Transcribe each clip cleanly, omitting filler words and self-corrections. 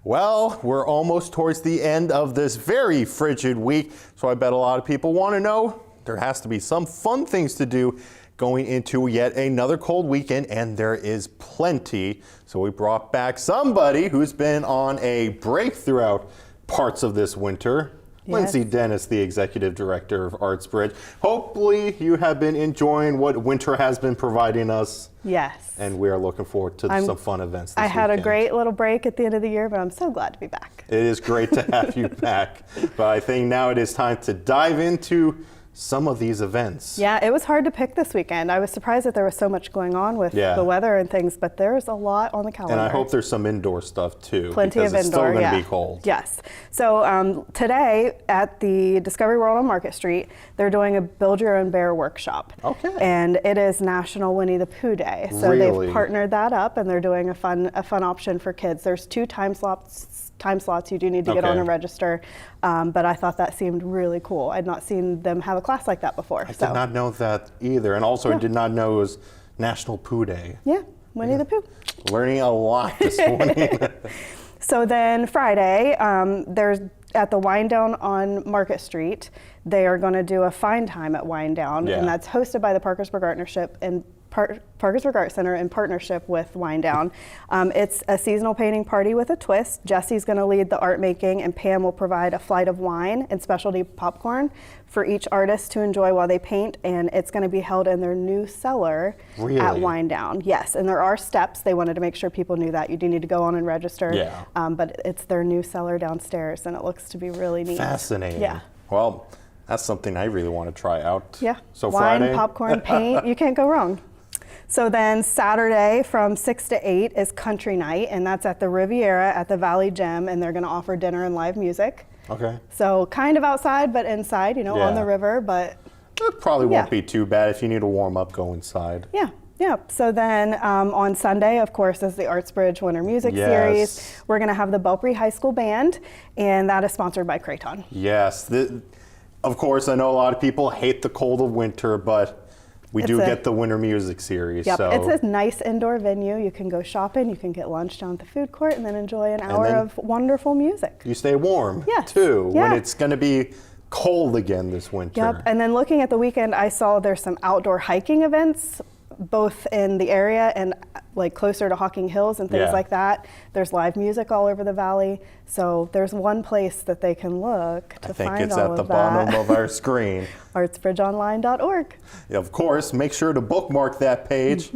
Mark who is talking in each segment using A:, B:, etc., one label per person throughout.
A: Well, we're almost towards the end of this very frigid week, so I bet a lot of people want to know there has to be some fun things to do going into yet another cold weekend, and there is plenty. So we brought back somebody who's been on a break throughout parts of this winter. Yes. Lyndsay Dennis, the executive director of Artsbridge. Hopefully you have been enjoying what winter has been providing us.
B: Yes.
A: And we are looking forward to some fun events this
B: I had
A: weekend.
B: a great little break at the end of the year, but I'm so glad to be back.
A: It is great to have you back. But I think now it is time to dive into some of these events.
B: Yeah, it was hard to pick this weekend. I was surprised that there was so much going on with the weather and things, but there's a lot on the calendar.
A: And I hope there's some indoor stuff too.
B: Plenty of indoor,
A: it's still going to be cold.
B: Yes. So today at the Discovery World on Market Street, they're doing a Build Your Own Bear workshop.
A: Okay.
B: And it is National Winnie the Pooh Day. So
A: really?
B: They've partnered that up, and they're doing a fun option for kids. There's 2 time slots. You do need to get on and register, but I thought that seemed really cool. I'd not seen them have a class like that before.
A: I did not know that either, and also I did not know it was National Pooh Day.
B: Yeah, Winnie the Pooh.
A: Learning a lot this morning.
B: So then Friday, there's at the Wind Down on Market Street, they are going to do a Find Time at Wind Down, and that's hosted by the Parkersburg Partnership and Parkersburg Art Center in partnership with Wind Down. It's a seasonal painting party with a twist. Jesse's going to lead the art making, and Pam will provide a flight of wine and specialty popcorn for each artist to enjoy while they paint, and it's going to be held in their new cellar at Wind Down. Yes, and there are steps. They wanted to make sure people knew that. You do need to go on and register, but it's their new cellar downstairs, and it looks to be really neat.
A: Fascinating.
B: Yeah.
A: Well, that's something I really want to try out.
B: Yeah,
A: so
B: wine,
A: Friday?
B: Popcorn, paint, you can't go wrong. So then Saturday from 6 to 8 is Country Night, and that's at the Riviera at the Valley Gym, and they're going to offer dinner and live music.
A: Okay.
B: So kind of outside, but inside, you know, on the river, but...
A: It probably won't be too bad. If you need to warm up, go inside.
B: Yeah. Yeah, so then on Sunday, of course, is the Artsbridge Winter Music Series. We're going to have the Belpre High School Band, and that is sponsored by Creighton.
A: Yes. Of course, I know a lot of people hate the cold of winter, but we do get the Winter Music Series.
B: Yep,
A: so.
B: It's a nice indoor venue. You can go shopping, you can get lunch down at the food court, and then enjoy an hour of wonderful music.
A: You stay warm, too, when it's going to be cold again this winter.
B: Yep, and then looking at the weekend, I saw there's some outdoor hiking events, both in the area and like closer to Hocking Hills and things like that. There's live music all over the valley. So there's one place that they can look to find all of that. I think it's at the bottom
A: of our screen.
B: artsbridgeonline.org.
A: Of course, make sure to bookmark that page.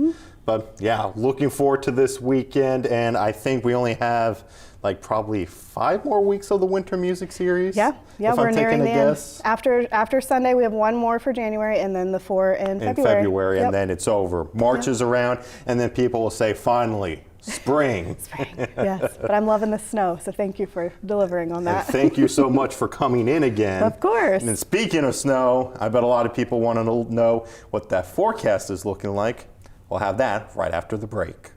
A: But yeah, looking forward to this weekend, and I think we only have like probably 5 more weeks of the Winter Music Series. Yeah,
B: we're nearing the end. After Sunday, we have 1 more for January, and then the 4 in February.
A: And then it's over. March is around, and then people will say, finally, spring.
B: Yes, but I'm loving the snow, so thank you for delivering on that.
A: And thank you so much for coming in again.
B: Of course.
A: And speaking of snow, I bet a lot of people want to know what that forecast is looking like. We'll have that right after the break.